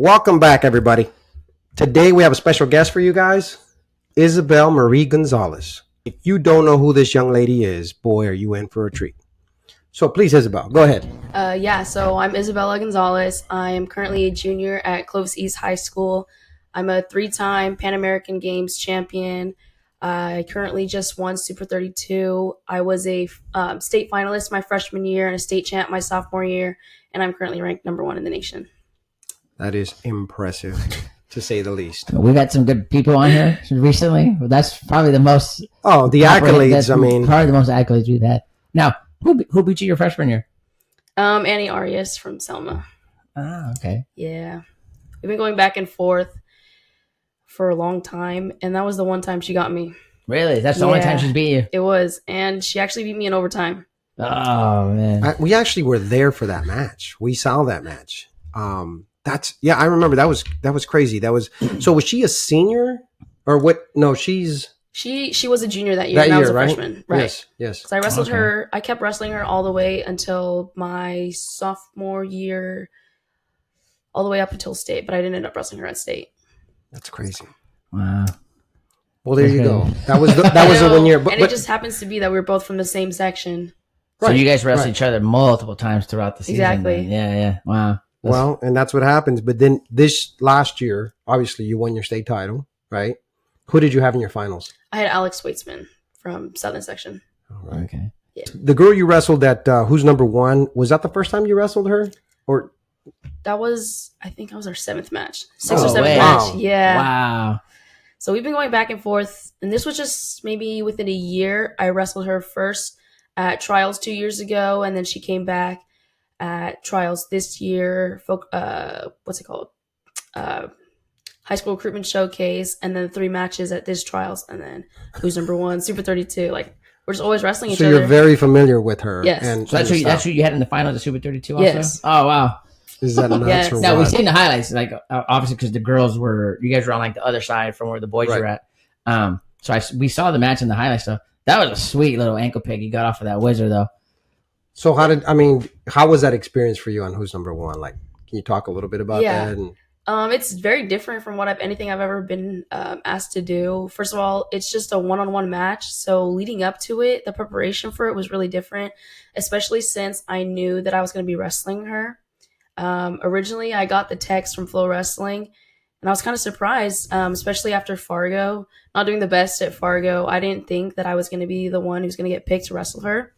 Welcome back, everybody. Today we have a special guest for you guys, Isabella Marie Gonzales. If you don't know who this young lady is, boy, are you in for a treat. So please, Isabel, go ahead. So I'm Isabella Gonzales. I am currently a junior at Clovis East High School. I'm a three-time Pan American Games champion. I currently just won Super 32. I was a state finalist my freshman year and a state champ my sophomore year, and I'm currently ranked number 1 in the nation. That is impressive, to say the least. We've had some good people on here recently. That's probably the most. Oh, the accolades, Probably the most accolades we've had. Now, who beat you your freshman year? Annie Arias from Selma. Ah, okay. Yeah. We've been going back and forth for a long time, and that was the one time she got me. Really? That's the only time she's beat you? It was, and she actually beat me in overtime. Oh, man. We actually were there for that match. We saw that match. I remember that was crazy. So was she a senior or what? No, she was a junior that year. And I was a freshman. Right. Yes. So I wrestled her. I kept wrestling her all the way until my sophomore year, all the way up until state, but I didn't end up wrestling her at state. That's crazy. Wow. Well, there you go. That was the 1 year. But it just happens to be that we were both from the same section. So you guys wrestled each other multiple times throughout the season. Exactly. Then. Yeah. Wow. Well, and that's what happens. But then this last year, obviously, you won your state title, right? Who did you have in your finals? I had Alex Weitzman from Southern Section. All right. Okay. Yeah. The girl you wrestled at Who's Number One, was that the first time you wrestled her? Or that was, I think, our 7th match. 6th or 7th wow. match. Yeah. Wow. So we've been going back and forth, and this was just maybe within a year. I wrestled her first at trials 2 years ago, and then she came back at trials this year. What's it called? High School Recruitment Showcase, and then 3 matches at this trials, and then Who's Number One, Super 32. Like, we're just always wrestling each other. So you're very familiar with her. Yes. And so that's who you had in the finals at Super 32 also? Yes. Oh, wow. Is that nuts Yes. or what? Now, we've seen the highlights, like obviously because you guys were on like the other side from where the boys were at. We saw the match in the highlights stuff. That was a sweet little ankle pick you got off of that wizard, though. So how was that experience for you on Who's Number One? Like, can you talk a little bit about that? And it's very different from anything I've ever been asked to do. First of all, it's just a one-on-one match. So leading up to it, the preparation for it was really different, especially since I knew that I was going to be wrestling her. Originally, I got the text from Flow Wrestling, and I was kind of surprised, especially after Fargo. Not doing the best at Fargo, I didn't think that I was going to be the one who's going to get picked to wrestle her.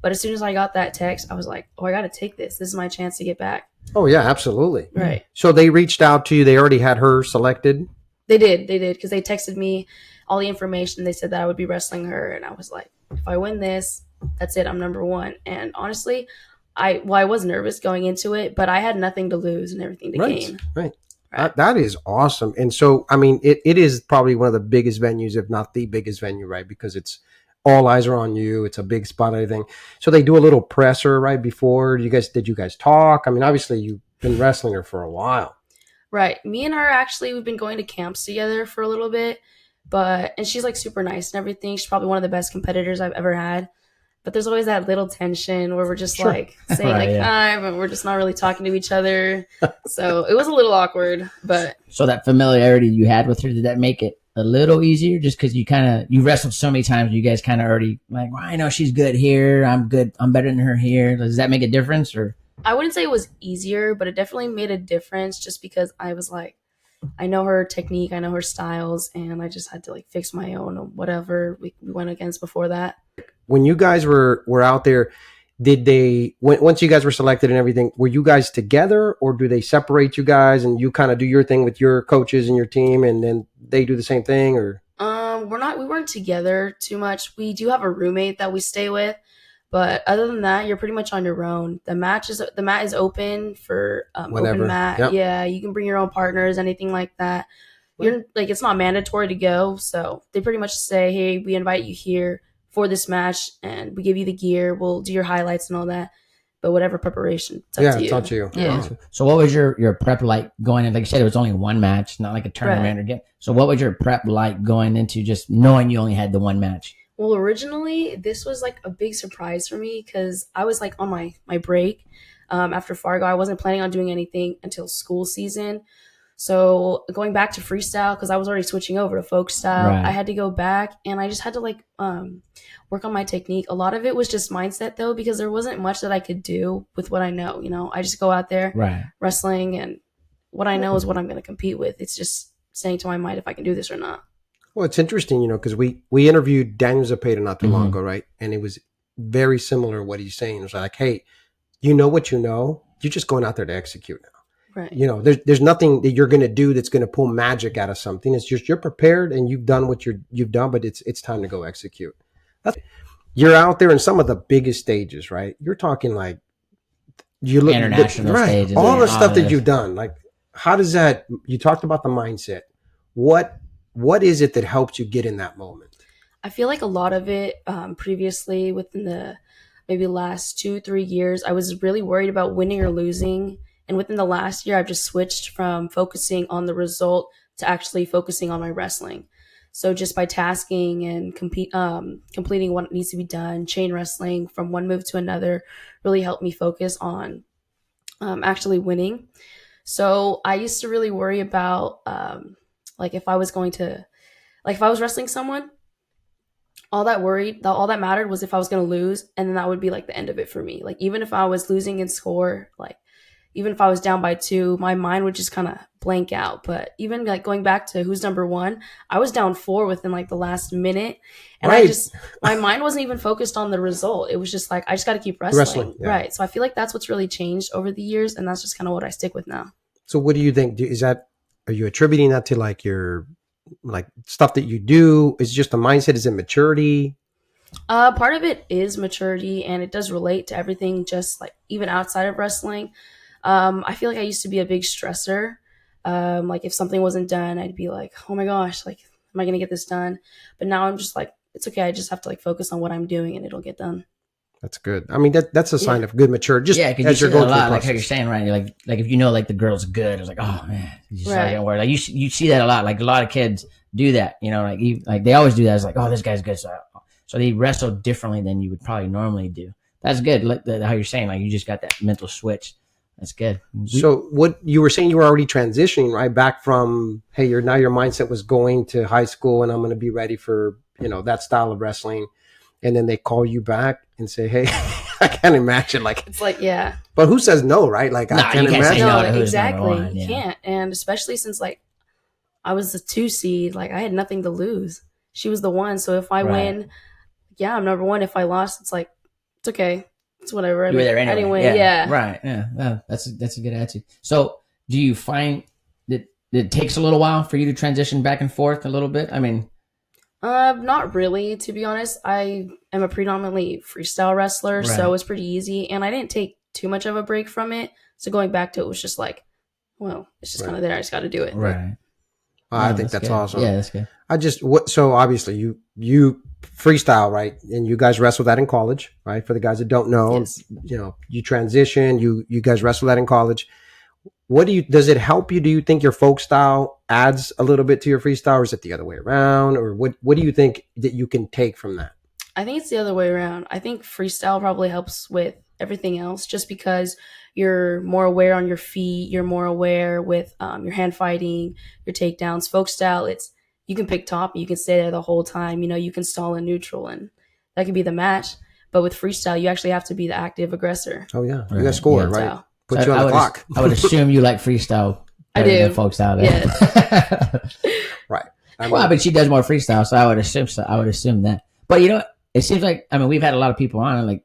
But as soon as I got that text, I was like, oh, I got to take this. This is my chance to get back. Oh, yeah, absolutely. Right. So they reached out to you. They already had her selected? They did, because they texted me all the information. They said that I would be wrestling her, and I was like, if I win this, that's it. I'm number 1. And honestly, I was nervous going into it, but I had nothing to lose and everything to gain. Right. That is awesome. And so, it is probably one of the biggest venues, if not the biggest venue, right? Because it's all eyes are on you. It's a big spot, I think. So they do a little presser right before. Did you guys talk? Obviously you've been wrestling her for a while. Right. Me and her, actually, we've been going to camps together for a little bit, and she's like super nice and everything. She's probably one of the best competitors I've ever had. But there's always that little tension where we're just like saying hi, but we're just not really talking to each other. So it was a little awkward, but. So that familiarity you had with her, did that make it a little easier just because you wrestled so many times, you guys kind of already like, well, I know she's good here. I'm good. I'm better than her here. Does that make a difference or? I wouldn't say it was easier, but it definitely made a difference just because I was like, I know her technique, I know her styles, and I just had to like fix my own or whatever we went against before that. When you guys were out there, once you guys were selected and everything, were you guys together or do they separate you guys and you kind of do your thing with your coaches and your team and then they do the same thing or? We weren't together too much. We do have a roommate that we stay with, but other than that, you're pretty much on your own. The mat is open for open mat. Yep. Yeah, you can bring your own partners, anything like that. You're like, it's not mandatory to go. So they pretty much say, hey, we invite you here for this match and we give you the gear. We'll do your highlights and all that. But whatever preparation, it's up to you. It's up to you. Yeah. So what was your prep like going in? Like you said, it was only one match, not like a tournament or game. So what was your prep like going into just knowing you only had the one match? Well, originally, this was like a big surprise for me because I was like on my break after Fargo. I wasn't planning on doing anything until school season. So going back to freestyle, because I was already switching over to folk style, Right. I had to go back and I just had to like work on my technique. A lot of it was just mindset though, because there wasn't much that I could do with what I know. You know, I just go out there Right. wrestling, and what I know is what I'm going to compete with. It's just saying to my mind if I can do this or not. Well, it's interesting, because we interviewed Daniel Zapata not too long Mhm. ago, right? And it was very similar what he's saying. It's like, hey, you know what you know, you're just going out there to execute now. Right. There's nothing that you're going to do that's going to pull magic out of something. It's just you're prepared and you've done what you've done, but it's time to go execute. You're out there in some of the biggest stages, right? You're talking like you look International right, stages, all the all stuff that this. you've done. Like, how does that? You talked about the mindset. What is it that helps you get in that moment? I feel like a lot of it previously within the maybe last 2-3 years, I was really worried about winning or losing. And within the last year, I've just switched from focusing on the result to actually focusing on my wrestling. So just by tasking and completing what needs to be done, chain wrestling from one move to another really helped me focus on actually winning. So I used to really worry about like if I was going to, like if I was wrestling someone, all that mattered was if I was going to lose, and then that would be like the end of it for me. Like even if I was losing in score, like even if I was down by 2, my mind would just kind of blank out. But even like going back to who's number 1, I was down 4 within like the last minute, and Right. my mind wasn't even focused on the result. It was just like I just got to keep wrestling. Yeah. Right. So I feel like that's what's really changed over the years, and that's just kind of what I stick with now. So what do you think? Are you attributing that to like your like stuff that you do? Is it just a mindset? Is it maturity? Part of it is maturity, and it does relate to everything, just like even outside of wrestling. I feel like I used to be a big stressor. Like if something wasn't done, I'd be like, oh my gosh, like, am I going to get this done? But now I'm just like, it's okay. I just have to like focus on what I'm doing and it'll get done. That's good. I mean, that's a sign Yeah. of good maturity. Just Yeah, because as you you're see that going a through the lot, like how you're process. saying, right? You're like if you know like the girl's good, it's like, oh man, you just start Right. getting worried. Like you see that a lot. Like a lot of kids do that. You know, like they always do that. It's like, oh, this guy's good, so they wrestle differently than you would probably normally do. That's good. Like how you're saying, like you just got that mental switch. That's good. So what you were saying, you were already transitioning, right? Back from, hey, your mindset was going to high school and I'm going to be ready for, that style of wrestling. And then they call you back and say, hey, I can't imagine. Like, It's like, yeah. but who says no, right? Like, I can't you can't say imagine. no No, to who's exactly. number one, You yeah. can't. And especially since like I was the 2 seed, like I had nothing to lose. She was the 1. So if I Right. win, yeah, I'm number 1. If I lost, it's like, it's okay. It's whatever. You were there anyway. Yeah. Right. Yeah. That's a good attitude. So do you find that it takes a little while for you to transition back and forth a little bit? I mean, Not really, to be honest. I am a predominantly freestyle wrestler, so Right. it's pretty easy, and I didn't take too much of a break from it. So going back to it was just like, well, it's just Right. kind of there. I just got to do it. right. I No, think that's good. awesome. Yeah, that's good. So obviously you freestyle, right? And you guys wrestle that in college, right? For the guys that don't know, Yes. you transition, you guys wrestle that in college. Does it help you? Do you think your folk style adds a little bit to your freestyle, or is it the other way around? Or what do you think that you can take from that? I think it's the other way around. I think freestyle probably helps with everything else just because you're more aware on your feet. You're more aware with your hand fighting, your takedowns. Folk style, you can pick top and you can stay there the whole time. You can stall in neutral and that could be the match. But with freestyle, you actually have to be the active aggressor. Oh yeah, you Right. got score, Yeah. right? So, Put you on the clock. I would assume you like freestyle I better than do. folk style. Yes. Right. Well, but she does more freestyle, so I would assume that. But it seems like we've had a lot of people on, and like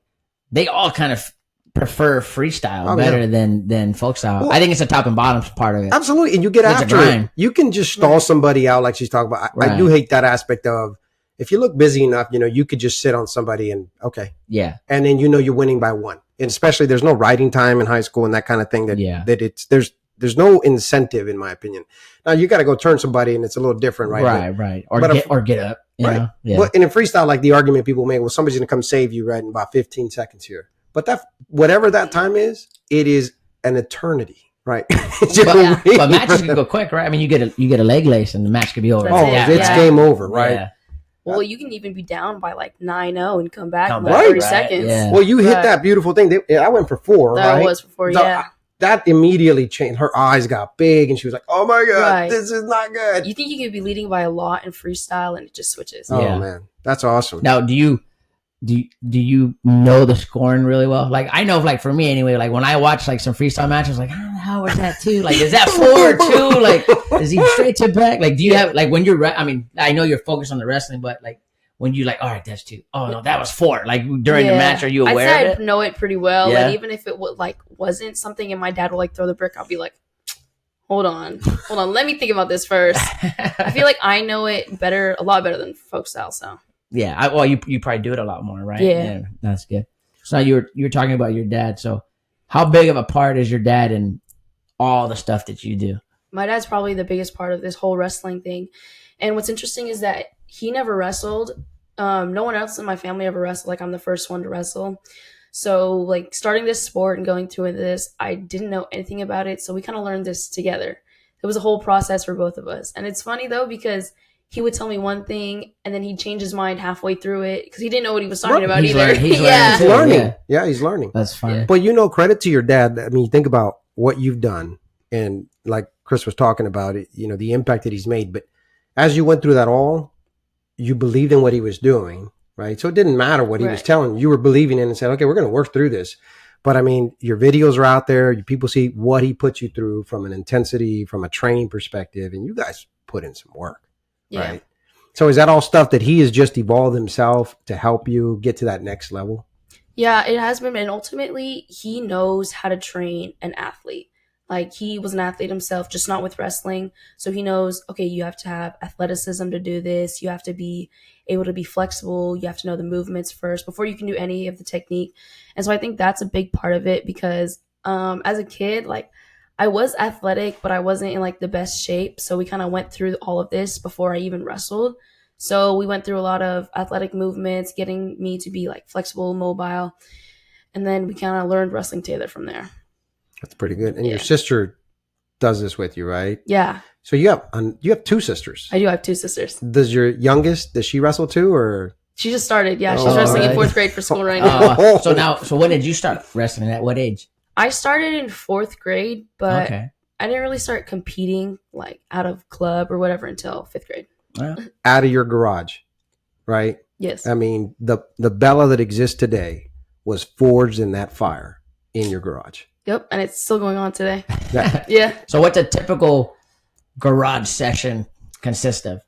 they all kind of prefer freestyle better than folk style. Well, I think it's the top and bottom part of it. Absolutely. And you get It's a after grind. it. You can just stall somebody out like she's talking about. I do hate that aspect of, if you look busy enough, you could just sit on somebody and okay. Yeah. And then you're winning by 1. And especially there's no riding time in high school and that kind of thing that there's no incentive in my opinion. Now you got to go turn somebody and it's a little different, right? Right. but Get up. You Right. know? Yeah. But and in freestyle, like the argument people make, well, somebody's going to come save you right in about 15 seconds here. But that whatever that time is, it is an eternity, right? But matches can go quick, right? I mean, you get a leg lace and the match could be over. That's it's game over, right? Yeah. well, you can even be down by like 9-0 and come back in Come like back, 30 right? seconds. Yeah. Well, you hit Right. that beautiful thing. I went for 4, That right? was before, So yeah. that immediately changed. Her eyes got big, and she was like, "Oh my god, Right. this is not good." You think you could be leading by a lot in freestyle, and it just switches. Oh Yeah. man, that's awesome. Now, do you know the scoring really well? Like I know, like for me anyway, like when I watch like some freestyle matches, like how the hell was that two? Like is that 4 or 2? Like is he straight to back? Like do you have like when you're? I mean, I know you're focused on the wrestling, but like when you like, all right, that's 2. Oh no, that was 4. Like during the match, are you aware I'd say of it? I know it pretty well. Yeah. Like even if it would like wasn't something, and my dad would like throw the brick, I'll be like, hold on, let me think about this first. I feel like I know it a lot better than folk style. So Yeah, well, you probably do it a lot more, right? Yeah. That's good. So you're talking about your dad. So how big of a part is your dad in all the stuff that you do? my dad's probably the biggest part of this whole wrestling thing. And what's interesting is that he never wrestled. No one else in my family ever wrestled. Like I'm the first one to wrestle. So like starting this sport and going through this, I didn't know anything about it. So we kind of learned this together. It was a whole process for both of us. And it's funny though, because he would tell me one thing and then he'd change his mind halfway through it because he didn't know what he was talking about either. He's yeah. He's learning. Yeah. Yeah, he's learning. That's fine. Yeah. But credit to your dad. I mean, think about what you've done, and like Chris was talking about it, the impact that he's made. But as you went through that all, you believed in what he was doing, right? So it didn't matter what he was Right. telling you. You were believing in and said, okay, we're going to work through this. But I mean, your videos are out there. People see what he put you through from an intensity, from a training perspective, and you guys put in some work, Yeah. right? So is that all stuff that he has just evolved himself to help you get to that next level? Yeah, it has been. And ultimately, he knows how to train an athlete. Like, he was an athlete himself, just not with wrestling. So he knows, okay, you have to have athleticism to do this. You have to be able to be flexible. You have to know the movements first before you can do any of the technique. And so I think that's a big part of it because as a kid, like, I was athletic, but I wasn't in, like, the best shape. So we kind of went through all of this before I even wrestled. So we went through a lot of athletic movements, getting me to be like flexible, mobile. And then we kind of learned wrestling together from there. That's pretty good. And Yeah. your sister does this with you, right? Yeah, So you have 2 sisters. I do have 2 sisters. Does your youngest, does she wrestle too, or? She just started. Yeah, she's Oh, wrestling in right. 4th grade for school right now. So when did you start wrestling? At what age? I started in 4th grade, but Okay. I didn't really start competing like out of club or whatever until 5th grade. Well, Out of your garage, right? Yes. I mean, the Bella that exists today was forged in that fire in your garage. Yep, and it's still going on today. Yeah. Yeah. So what's a typical garage session consist of?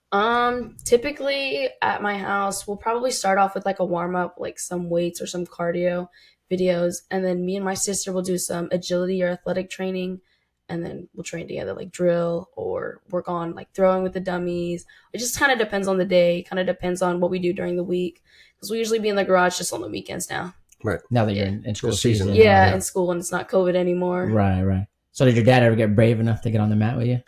Typically at my house, we'll probably start off with like a warm up, like some weights or some cardio videos, and then me and my sister will do some agility or athletic training, and then we'll train together, like drill or work on like throwing with the dummies. It just kind of depends on the day, kind of depends on what we do during the week, because we usually be in the garage just on the weekends now. Right. Now that you're in school School season. season. Yeah, yeah. in school and it's not COVID anymore. Right. So did your dad ever get brave enough to get on the mat with you?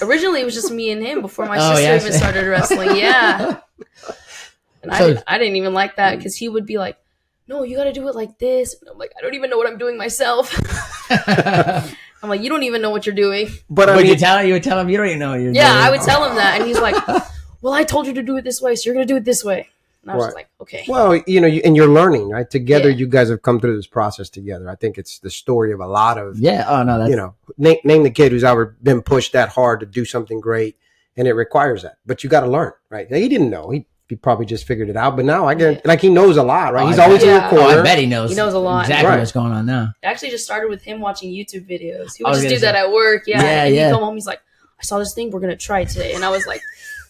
Originally, it was just me and him before my Oh, sister yeah. even started wrestling. Yeah. And So- I didn't even like that because he would be like, no, you got to do it like this. And I'm like, I don't even know what I'm doing myself. I'm like, you don't even know what you're doing. But I Would mean, you tell him? You would tell him you don't even know what you're Yeah, doing. I would tell him that. And he's like, well, I told you to do it this way, so you're going to do it this way. And I was Right. just like, okay. well, and you're learning, right? Together, Yeah. you guys have come through this process together. I think it's the story of a lot of, Yeah. Oh no. That's, name the kid who's ever been pushed that hard to do something great, and it requires that. But you got to learn, right? Now, he didn't know. He probably just figured it out. But now I get like he knows a lot, right? Oh, He's I always bet. in Yeah. your Oh, corner. I bet he knows. He knows a lot. Exactly Right. what's going on now. It actually just started with him watching YouTube videos. He I would was just do gonna that at work. Yeah. Yeah, and yeah. he'd come home, he's like, I saw this thing, we're going to try it today. And I was like,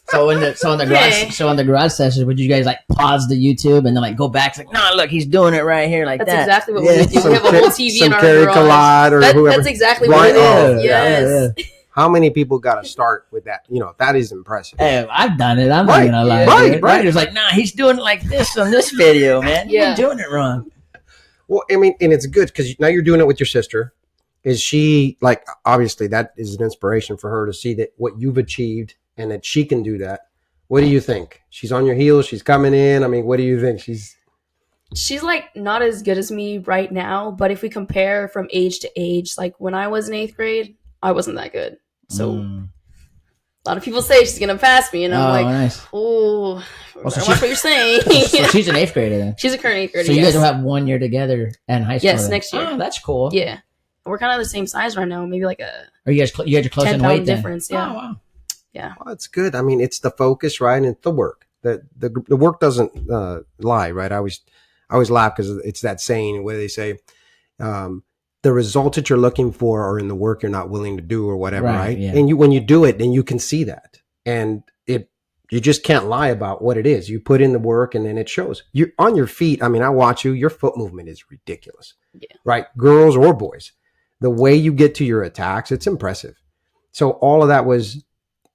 So in the Okay. garage sessions, would you guys like pause the YouTube and then like go back? It's like, no, look, he's doing it right here, like that's that. exactly what Yeah. we would do. We have a whole TV in our Kerry garage. Collide or whoever. That's exactly Right. what it Oh, is. yeah, Yes. How many people got to start with that? That is impressive. Hey, I've done it. I'm Right, not gonna lie. right, dude. right. It's like, nah, he's doing it like this on this video, man. Yeah. You're doing it wrong. Well, I mean, and it's good because now you're doing it with your sister. Is she like, obviously that is an inspiration for her to see that what you've achieved and that she can do that. What do you think? She's on your heels. She's coming in. I mean, what do you think? She's like not as good as me right now, but if we compare from age to age, like when I was in 8th grade, I wasn't that good. So a lot of people say she's gonna pass me, and I'm like, nice. oh, so watch what you're saying. So she's an 8th grader then. She's a current 8th grader. So you yes. guys will have 1 year together in high school. Yes, then. next year. Oh, that's cool. Yeah. we're kind of the same size right now. Maybe like a Are you guys are close in 10-pound weight then? difference. Yeah. Oh wow. Yeah. Well, it's good. I mean, it's the focus, right? And it's the work. The work doesn't lie, right? I always laugh because it's that saying where they say, um, the results that you're looking for are in the work you're not willing to do or whatever, right? Yeah. And when you do it, then you can see that. And you just can't lie about what it is. You put in the work and then it shows. You on your feet. I mean, I watch you. Your foot movement is ridiculous, right? Girls or boys, the way you get to your attacks, it's impressive. So all of that was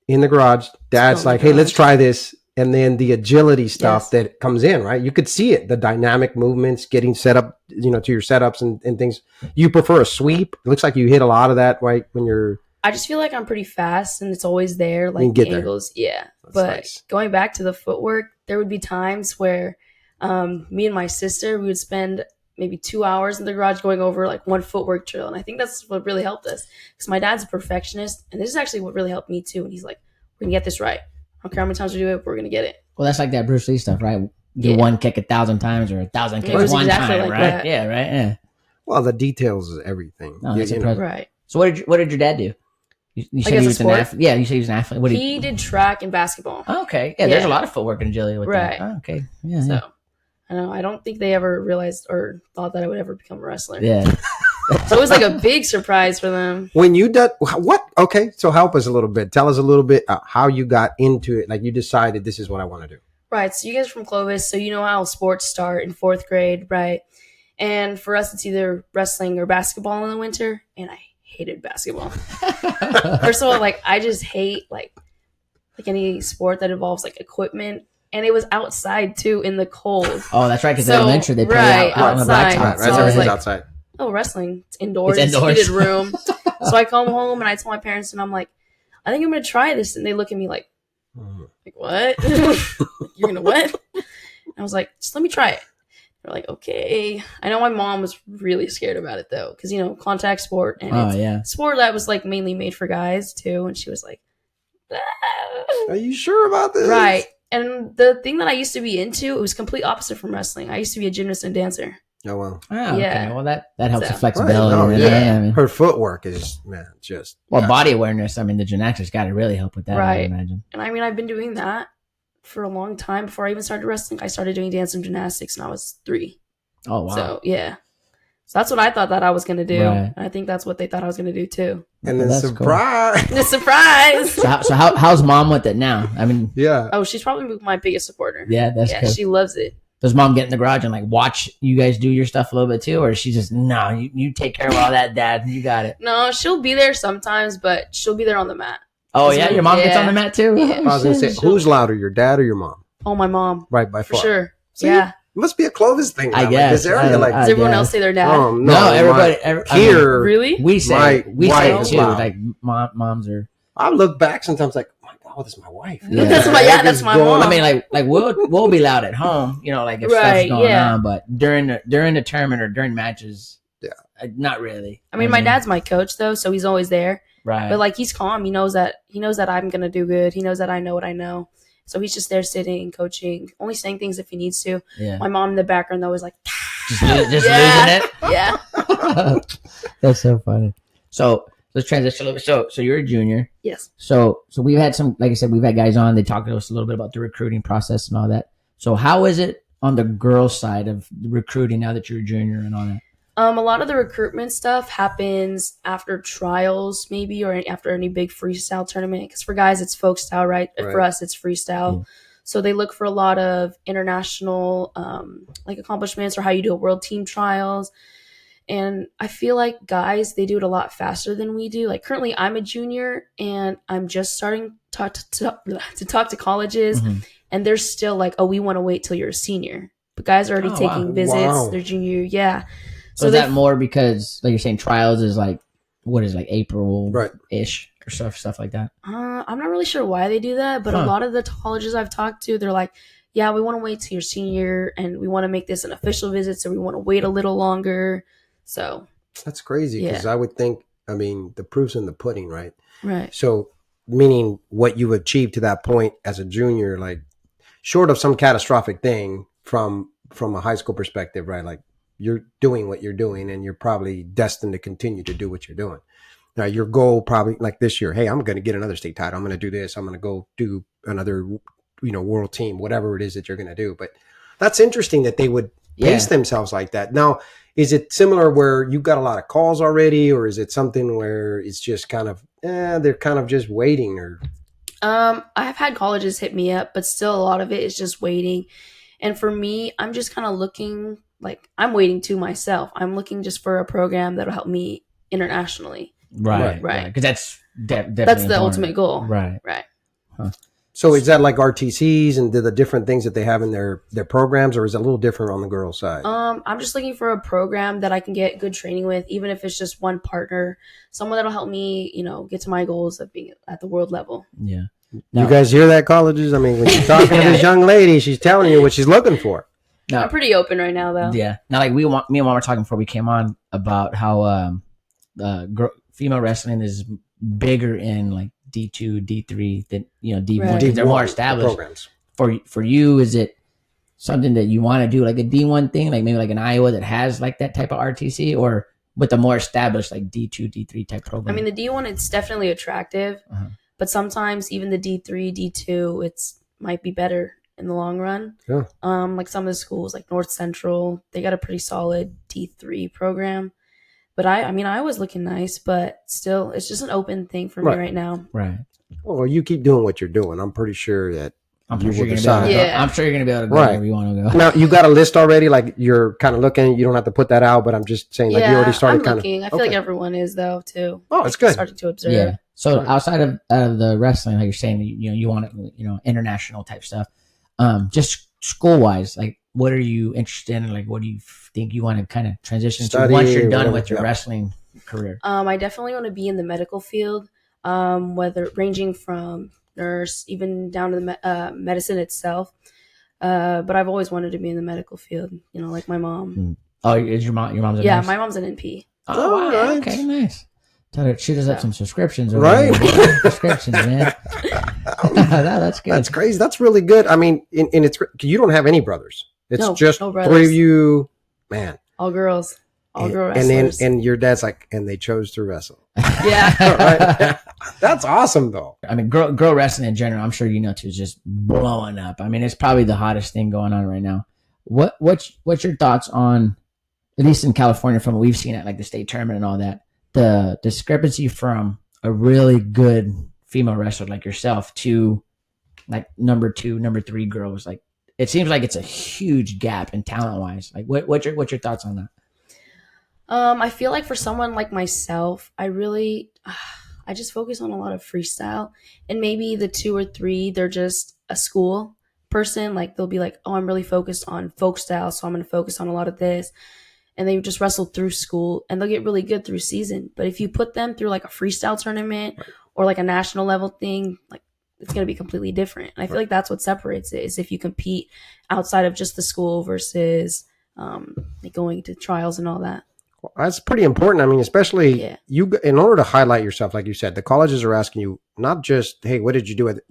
in the garage. Dad's like, hey, let's try this. And then the agility stuff that comes in, right? You could see it, the dynamic movements, getting set up, to your setups and things. You prefer a sweep? It looks like you hit a lot of that, right? When you're. I just feel like I'm pretty fast and it's always there, like get the angles. There. Yeah. That's but nice. Going back to the footwork, there would be times where me and my sister, we would spend maybe 2 hours in the garage going over like one footwork drill. And I think that's what really helped us because my dad's a perfectionist. And this is actually what really helped me too. And he's like, we're going to get this right. I don't care how many times we do it, we're going to get it. Well, that's like that Bruce Lee stuff, right? Do one kick 1,000 times or 1,000 kicks one exactly time, like right? that. Yeah, right. Yeah. Well, the details is everything. No, that's impressive. Right. So what did your dad do? You said he was an athlete. Yeah, you said he was an athlete. What he did track and basketball. Oh, okay. Yeah, there's a lot of footwork and agility with that. Oh, okay. Yeah. So I know. I don't think they ever realized or thought that I would ever become a wrestler. Yeah. So it was like a big surprise for them. When you did what? Okay, so help us a little bit. Tell us a little bit how you got into it. Like you decided this is what I want to do. Right. So you guys are from Clovis, so you know how sports start in 4th grade, right? And for us, it's either wrestling or basketball in the winter, and I hated basketball. First of all, like I just hate like any sport that involves like equipment, and it was outside too in the cold. Oh, that's right. Because elementary they play out on the blacktop. Right, so I was like, outside. Oh, wrestling. It's indoors. It's indoors. Heated room. So I come home and I tell my parents, and I'm like, I think I'm going to try this. And they look at me like what? You're going to what? And I was like, just let me try it. They're like, okay. I know my mom was really scared about it, though, because, contact sport. And it's sport that was, like, mainly made for guys, too. And she was like, are you sure about this? Right. And the thing that I used to be into, it was complete opposite from wrestling. I used to be a gymnast and dancer. Oh, well. Oh, yeah. Okay. Well, that helps with flexibility. Right. No, I mean, her footwork is, just. Well, body awareness. I mean, the gymnastics got to really help with that, right. I imagine. And I mean, I've been doing that for a long time. Before I even started wrestling, I started doing dance and gymnastics when I was 3. Oh, wow. So, yeah. So that's what I thought that I was going to do. Right. And I think that's what they thought I was going to do, too. And then That's surprise. The surprise! So how's mom with it now? I mean, yeah. Oh, she's probably my biggest supporter. Yeah, that's cool. She loves it. Does mom get in the garage and like watch you guys do your stuff a little bit too, or is she just no? You take care of all that, Dad. You got it. No, she'll be there sometimes, but she'll be there on the mat. Oh yeah, your mom gets on the mat too. Yeah. I was gonna say, who's louder, your dad or your mom? Oh, my mom. Right, by For far. sure. See, Yeah. It must be a Clovis thing. I now, guess. Like this area, Does everyone else say their dad? No, everybody. Here, really? We say it wife too. loud. Like moms are. I look back sometimes, like, oh my God, this is my wife. Yeah. That's my mom. I mean, like we'll be loud at home, like if stuff's going on, but during the tournament or during matches, not really. I mean, my dad's my coach though, so he's always there. Right. But like he's calm. He knows that I'm gonna do good. He knows that I know what I know. So he's just there sitting, coaching, only saying things if he needs to. Yeah. My mom in the background though is like, just losing it. Yeah. That's so funny. So let's transition a little bit. So you're a junior. Yes. So we've had some, like I said, we've had guys on. They talked to us a little bit about the recruiting process and all that. So how is it on the girls' side of recruiting now that you're a junior and all that? A lot of the recruitment stuff happens after trials, maybe, or after any big freestyle tournament. Because for guys, it's folk style, right? For us, it's freestyle. Yeah. So they look for a lot of international like accomplishments or how you do a world team trials. And I feel like guys, they do it a lot faster than we do. Like currently, I'm a junior and I'm just starting to talk to colleges, and they're still like, "Oh, we want to wait till you're a senior." But guys are already taking visits. They're junior, yeah. So is that more because, like you're saying, trials is like what is it, like April-ish or stuff like that? I'm not really sure why they do that, but a lot of the colleges I've talked to, they're like, "Yeah, we want to wait till you're senior, and we want to make this an official visit, so we want to wait a little longer." So that's crazy because I would think, I mean, the proof's in the pudding, right? Right. So meaning what you achieved to that point as a junior, like short of some catastrophic thing from a high school perspective, right? Like you're doing what you're doing, and you're probably destined to continue to do what you're doing. Now, your goal probably like this year, hey, I'm going to get another state title. I'm going to do this. I'm going to go do another, world team, whatever it is that you're going to do. But that's interesting that they would pace themselves like that. Now, is it similar where you got a lot of calls already, or is it something where it's just kind of, they're kind of just waiting? Or I've had colleges hit me up, but still a lot of it is just waiting. And for me, I'm just kind of looking like I'm waiting to myself. I'm looking just for a program that'll help me internationally. Right. Because that's definitely that's the important. ultimate goal. Right. Huh. So is that like RTCs and the different things that they have in their programs, or is it a little different on the girls' side? I'm just looking for a program that I can get good training with, even if it's just one partner, someone that'll help me, get to my goals of being at the world level. Yeah. You guys hear that, colleges? I mean, when you're talking to this young lady, she's telling you what she's looking for. No. I'm pretty open right now, though. Yeah. Now, like me and Mom were talking before we came on about how female wrestling is bigger in like D2, D3 than D1. Right. They're more established. Programs. For you, is it something that you want to do, like a D1 thing, like maybe like in Iowa that has like that type of RTC, or with the more established like D2, D3 type program? I mean, the D1 it's definitely attractive, but sometimes even the D3, D2 might be better in the long run. Yeah. Like some of the schools, like North Central, they got a pretty solid D3 program. But I mean, I was looking nice, but still, it's just an open thing for me right now. Right. Well, you keep doing what you're doing. I'm pretty sure that I'm you sure will you're decide. I'm sure you're going to be able to go wherever you want to go. Now, you got a list already? Like, you're kind of looking. You don't have to put that out, but I'm just saying, like, you already started I'm looking. I feel like everyone is, though, too. Oh, it's good. Starting to observe. Yeah. So outside of the wrestling, like you're saying, you want international type stuff. Just school-wise, like, what are you interested in? Like, what do you think you want to kind of transition to once you're done with your wrestling career? I definitely want to be in the medical field, whether ranging from nurse even down to the medicine itself. But I've always wanted to be in the medical field, like my mom. Oh, is your mom's a nurse? Yeah, my mom's an NP. Oh, wow. Right. Okay, nice. Tell her, shoot us up some subscriptions. Right. Subscriptions, man. That's good. That's crazy. That's really good. I mean, and it's, you don't have any brothers. It's just no three of you, man. All girls. All girl wrestlers. And your dad's like, and they chose to wrestle. Yeah. Right? That's awesome, though. I mean, girl wrestling in general, I'm sure too, is just blowing up. I mean, it's probably the hottest thing going on right now. What's your thoughts on, at least in California, from what we've seen at like the state tournament and all that, the discrepancy from a really good female wrestler like yourself to like number 2, number 3 girls? Like, it seems like it's a huge gap in talent wise. Like, what's your thoughts on that? I feel like for someone like myself, I just focus on a lot of freestyle, and maybe the 2 or 3, they're just a school person. Like, they'll be like, oh, I'm really focused on folk style, so I'm going to focus on a lot of this. And they just wrestle through school, and they'll get really good through season. But if you put them through like a freestyle tournament or like a national level thing, like, it's going to be completely different. And I feel like that's what separates it, is if you compete outside of just the school versus like going to trials and all that. Well, that's pretty important. I mean, especially you, in order to highlight yourself, like you said, the colleges are asking you not just, hey, what did you do at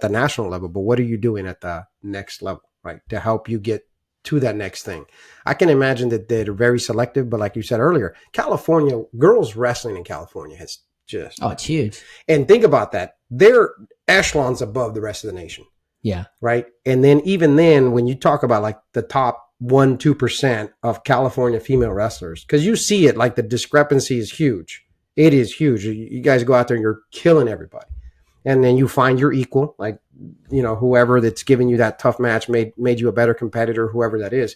the national level, but what are you doing at the next level, right? To help you get to that next thing. I can imagine that they're very selective, but like you said earlier, California, girls wrestling in California has just... Oh, it's huge. And think about that. They're echelons above the rest of the nation. Yeah. Right? And then even then, when you talk about like the top 1-2% of California female wrestlers, because you see it, like the discrepancy is huge. It is huge. You guys go out there and you're killing everybody. And then you find your equal, like, whoever that's giving you that tough match made you a better competitor, whoever that is.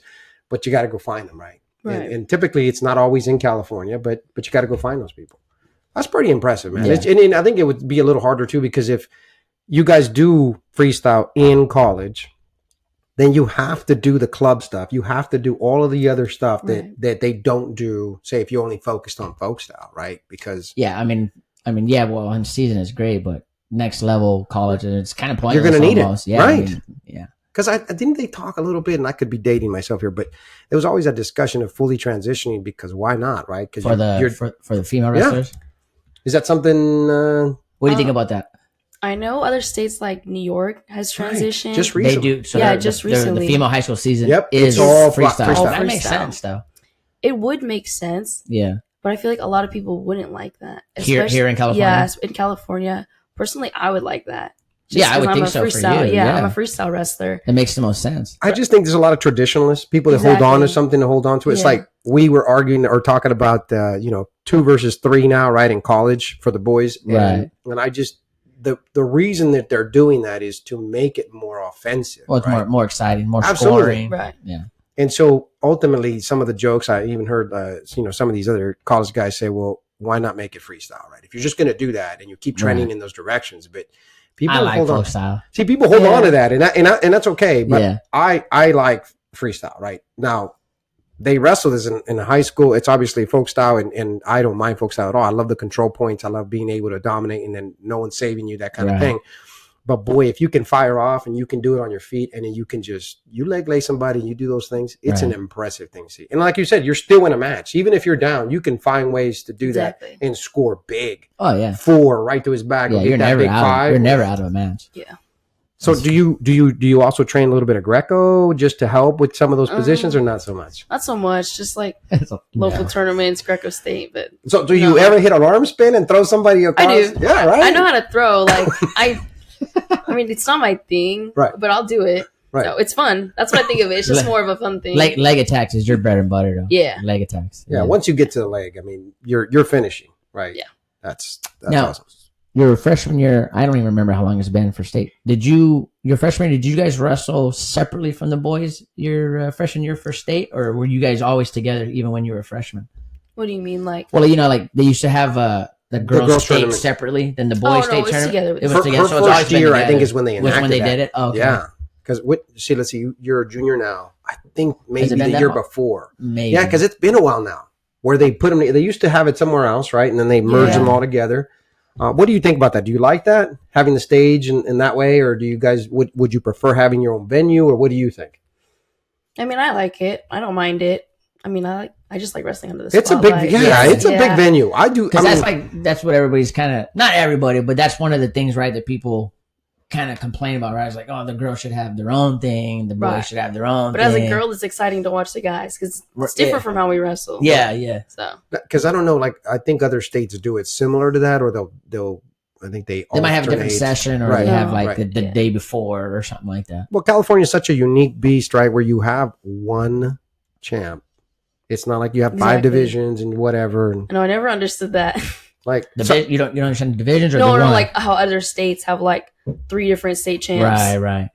But you got to go find them, right? And typically it's not always in California, but you got to go find those people. That's pretty impressive, man. Yeah. And I think it would be a little harder too, because if you guys do freestyle in college, then you have to do the club stuff. You have to do all of the other stuff that they don't do, say, if you only focused on folk style, right? Because I mean, well, in season is great, but next level college, it's kind of pointless. You're going to need almost. it, yeah, right? I mean, yeah. Because I didn't they talk a little bit, and I could be dating myself here, but there was always a discussion of fully transitioning, because why not, right? Because for the female wrestlers, is that something? What do you think about that? I know other states like New York has transitioned. Just recently. They do. So just recently. The female high school season is all freestyle. freestyle. That makes sense, though. it would make sense, Yeah. but I feel like a lot of people wouldn't like that. Here in California? Yes, in California. Personally, I would like that. Yeah, I 'cause would I'm think a so for freestyle. you. Yeah, I'm a Yeah. freestyle wrestler. It makes the most sense. I just think there's a lot of traditionalists, people that hold on to Exactly. something to hold on to. It's Yeah. like we were arguing or talking about, 2 versus 3 now, right, in college for the boys. Right. And I just, the reason that they're doing that is to make it more offensive. Well, it's right? more exciting, more Absolutely. scoring. Right. Yeah. And so ultimately, some of the jokes I even heard, some of these other college guys say, well, why not make it freestyle, right? If you're just going to do that and you keep trending in those directions, but people I like hold on. freestyle. See, people hold Yeah. on to that, and that's okay. But Yeah. I like freestyle, right? Now, they wrestle this in high school. It's obviously folk style, and I don't mind folk style at all. I love the control points. I love being able to dominate, and then no one's saving you, that kind of Right. thing. But boy, if you can fire off and you can do it on your feet, and then you can you leg lay somebody and you do those things, it's an Right. impressive thing to see. And like you said, you're still in a match. Even if you're down, you can find ways to do Exactly. that and score big. Oh yeah. 4 right to his back. Yeah, and get you're that never big out. 5. You're never out of a match. Yeah. So do you also train a little bit of Greco just to help with some of those positions, or not so much? Not so much, just like So, local yeah. tournaments, Greco State, but So do you No. ever hit an arm spin and throw somebody across? I do. Yeah, right. I know how to throw. Like I mean, it's not my thing, Right. but I'll do it. Right. So it's fun. That's what I think of it. It's just more of a fun thing. Leg attacks is your bread and butter, though. Yeah. Leg attacks. Yeah, once you get to the leg, I mean, you're finishing, right? Yeah. That's Now- awesome. Your freshman year, I don't even remember how long it's been for state. Your freshman year, did you guys wrestle separately from the boys your freshman year for state, or were you guys always together even when you were a freshman? What do you mean, like? Well, like they used to have the girls' state tournament. separately than the Oh, boys' no, state it was tournament. together. It was Her together. So it's always first been year, I think, together. is when they Was when enacted they that. did it. Oh, okay. Yeah, because let's see, you're a junior now. I think Has maybe it been the that year long? before. Maybe. Yeah, because it's been a while now. Where they put them, they used to have it somewhere else, right? And then they merged Yeah. them all together. What do you think about that? Do you like that, having the stage in that way, or do you guys would you prefer having your own venue, or what do you think? I mean, I like it. I don't mind it. I mean, I just like wrestling under the It's a spotlight. big, it's a big venue. I do. Because that's what everybody's kind of, not everybody, but that's one of the things, right, that people kind of complain about, right? It's like, oh, the girls should have their own thing, the boys Right. should have their own But thing. as a girl, it's exciting to watch the guys because it's Yeah. different from how we wrestle. Yeah. So because I don't know, like I think other states do it similar to that, or they'll I think they They might have a different alternate. session, or Right. they have like Right. the Yeah. day before or something like that. Well, California is such a unique beast, right? Where you have one champ. It's not like you have 5 Exactly. divisions and whatever. And I know I never understood that. like, You don't understand the divisions, or No, the one? like how other states have like 3 different state champs. Right.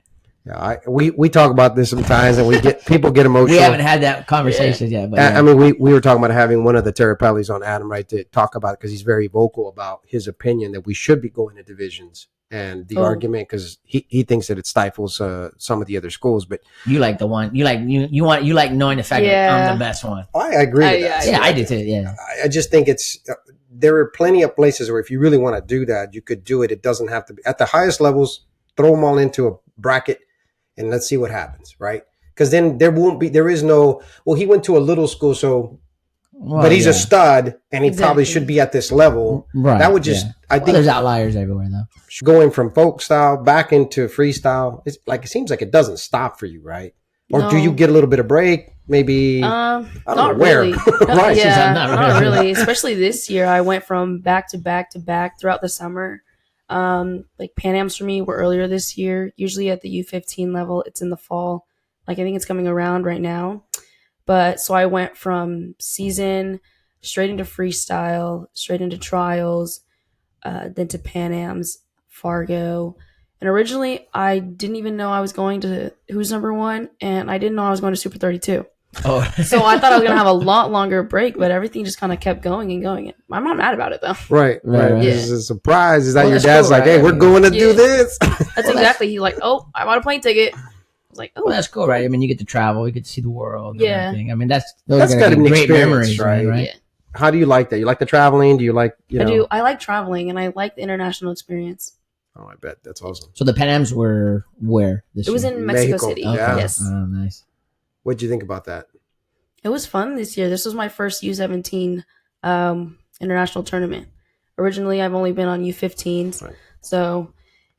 yeah, we talk about this sometimes, and people get emotional. We haven't had that conversation yet, but I mean, we were talking about having one of the Terrapellis on Adam, right, to talk about it because he's very vocal about his opinion that we should be going to divisions, and the argument because he thinks that it stifles some of the other schools. But you like the one you like you like knowing the fact that I'm the best one. I agree with that. Yeah, I do too. Yeah, I just think it's there are plenty of places where if you really want to do that, you could do it. It doesn't have to be at the highest levels. Throw them all into a bracket and let's see what happens, right? Because then there is no, well, he went to a little school, so, but he's a stud and he probably should be at this level. Right. That would just, I think there's outliers everywhere though. Going from folk style back into freestyle, it's like, it seems like it doesn't stop for you, right? Or do you get a little bit of break? Maybe, I don't know where. Really. Right. Yeah, Not not really. really. Especially this year, I went from back to back to back throughout the summer. Like Pan Ams for me were earlier this year. Usually at the U15 level, it's in the fall. Like I think it's coming around right now. But so I went from season straight into freestyle, straight into trials, then to Pan Ams, Fargo. And originally, I didn't even know I was going to Who's Number One, and I didn't know I was going to Super 32. Oh, So I thought I was going to have a lot longer break, but everything just kind of kept going and going. I'm not mad about it, though. Right. Yeah. This is a surprise. Is that Well, your that's dad's cool, like, hey, right? we're going to do Yeah. this? That's exactly. He's like, oh, I bought a plane ticket. I was like, oh, well, that's cool, right? I mean, you get to travel, you get to see the world. And Yeah. everything. I mean, those That's are gotta gonna be be an great experience, memories, right? right? yeah. How do you like that? You like the traveling? Do you like, I do. I like traveling, and I like the international experience. Oh, I bet. That's awesome. So the Pan Ams were where this It was year? in Mexico Mexico. City. Okay. Yeah. Yes. Oh, nice. What'd you think about that? It was fun this year. This was my first U17 international tournament. Originally, I've only been on U15s. Right. So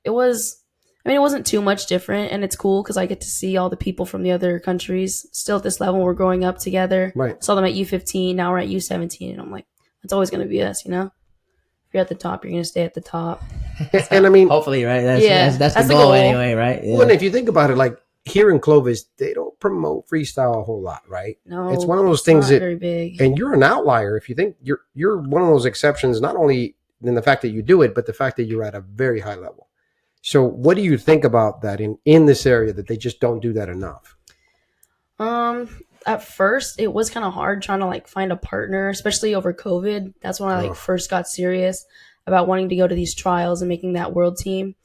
it was I mean, it wasn't too much different, and it's cool because I get to see all the people from the other countries still at this level. We're growing up together. Right. Saw them at U15. Now we're at U17, and I'm like, it's always going to be us, you know? If you're at the top, you're going to stay at the top. And I mean, Hopefully, right? Yeah, That's that's the the goal goal. anyway, right? Yeah. well, and if you think about it, like here in Clovis, they don't promote freestyle a whole lot, right? No, It's one of those it's things not that, very big. and you're an outlier if you think you're one of those exceptions, not only in the fact that you do it, but the fact that you're at a very high level. So what do you think about that in this area, that they just don't do that enough? At first it was kind of hard trying to like find a partner, especially over COVID. That's when I like Ugh. first got serious about wanting to go to these trials and making that world team.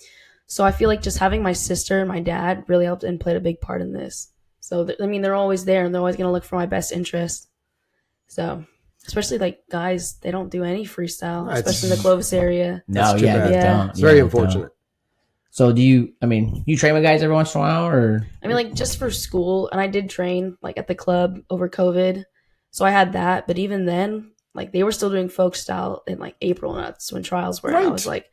So I feel like just having my sister and my dad really helped and played a big part in this. So I mean, they're always there and they're always going to look for my best interest. So especially like guys, they don't do any freestyle, It's- especially in the Clovis area. No, That's too yeah, bad. they Yeah. don't. It's very Yeah, they don't. unfortunate. So do you? I mean, you train with guys every once in a while, or I mean, like just for school, and I did train like at the club over COVID, so I had that. But even then, like they were still doing folk style in like April, and that's when trials were. And I Right. was like,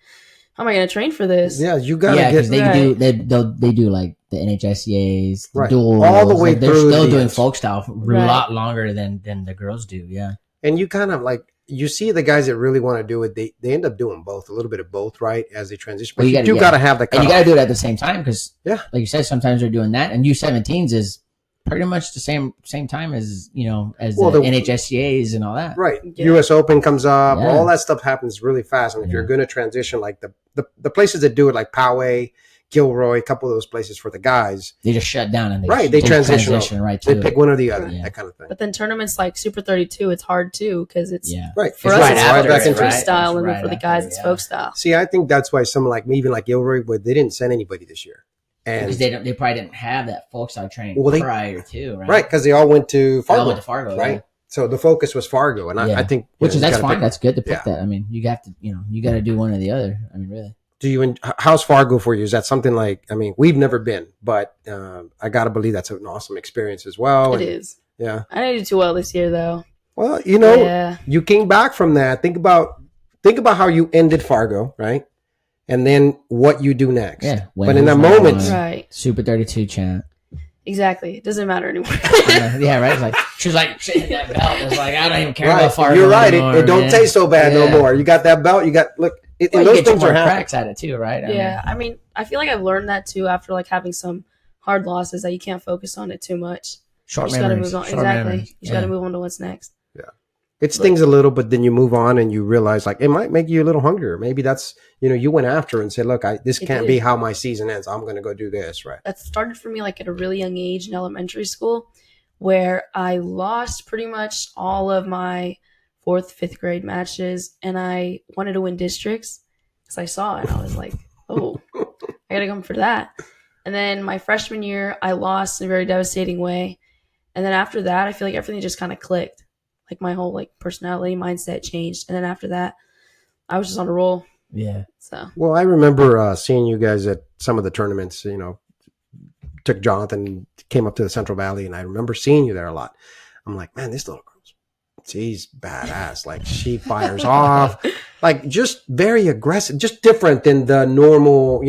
how am I going to train for this? Yeah, you gotta yeah, because get they do like the NHSCA's, the Right. duels, All the way like, they're through still the doing ends. folk style a Right. lot longer than the girls do. Yeah, and you kind of like, you see the guys that really want to do it, they end up doing both, a little bit of both, right, as they transition. But Well, you you gotta- do yeah. got to have the and you cutoff. got to do it at the same time because, Yeah. like you said, sometimes they're doing that, and U17s is pretty much the same time as as Well, the the- NHSCA's and all that. Right. Yeah. US Open comes up. Yeah. All that stuff happens really fast. And if you're Yeah. going to transition, like the places that do it, like Poway, Gilroy, a couple of those places for the guys, They just shut down and Right, they transition right they to pick it. one or the other, Yeah. that kind of thing. But then tournaments like Super 32, it's hard too because it's Yeah, Right. for It's us right it's after right it, right? freestyle, and then Right for the after, guys it's yeah. folk style. See, I think that's why someone like me, even like Gilroy, they didn't send anybody this year. And because they probably didn't have that folk style training Well, they- prior to, right? right, because they all went to They Fargo. all went to Fargo, right? yeah. So the focus was Fargo. And Yeah. I think, Which is you that's gotta fine. pick- That's good to pick Yeah. that. I mean, you have to, you got to do one or the other. I mean, really. How's Fargo for you? Is that something like, I mean, we've never been, but I got to believe that's an awesome experience as well. It And, is. Yeah. I didn't do too well this year though. Well, Yeah. you came back from that. Think about how you ended Fargo, right? And then what you do next. Yeah. But in that moment, Right. Super 32 champ. Exactly. It doesn't matter anymore. Yeah, right. It's like she was like, she hit that belt. It's like I don't even care right? about Fargo. You're right. Anymore, It don't man. taste so bad no Yeah. more. You got that belt. You got look. And Well, you those get two things more are happening. cracks at it too, right? Yeah, I mean, I feel like I've learned that too after like having some hard losses that you can't focus on it too much. Short You just gotta memories. move on. Short Exactly. memories. You just gotta move on to what's next. It stings a little, but then you move on and you realize like it might make you a little hungrier. Maybe that's you went after and said, look, this It can't did. be how my season ends. I'm going to go do this, right? That started for me like at a really young age in elementary school, where I lost pretty much all of my 4th, 5th grade matches, and I wanted to win districts because I saw it. And I was like, oh, I gotta come for that. And then my freshman year, I lost in a very devastating way. And then after that, I feel like everything just kind of clicked. Like my whole like personality mindset changed. And then after that, I was just on a roll. Yeah. So Well, I remember seeing you guys at some of the tournaments. Took Jonathan, came up to the Central Valley, and I remember seeing you there a lot. I'm like, man, this little girl's, she's badass. Like she fires off, like just very aggressive, just different than the normal,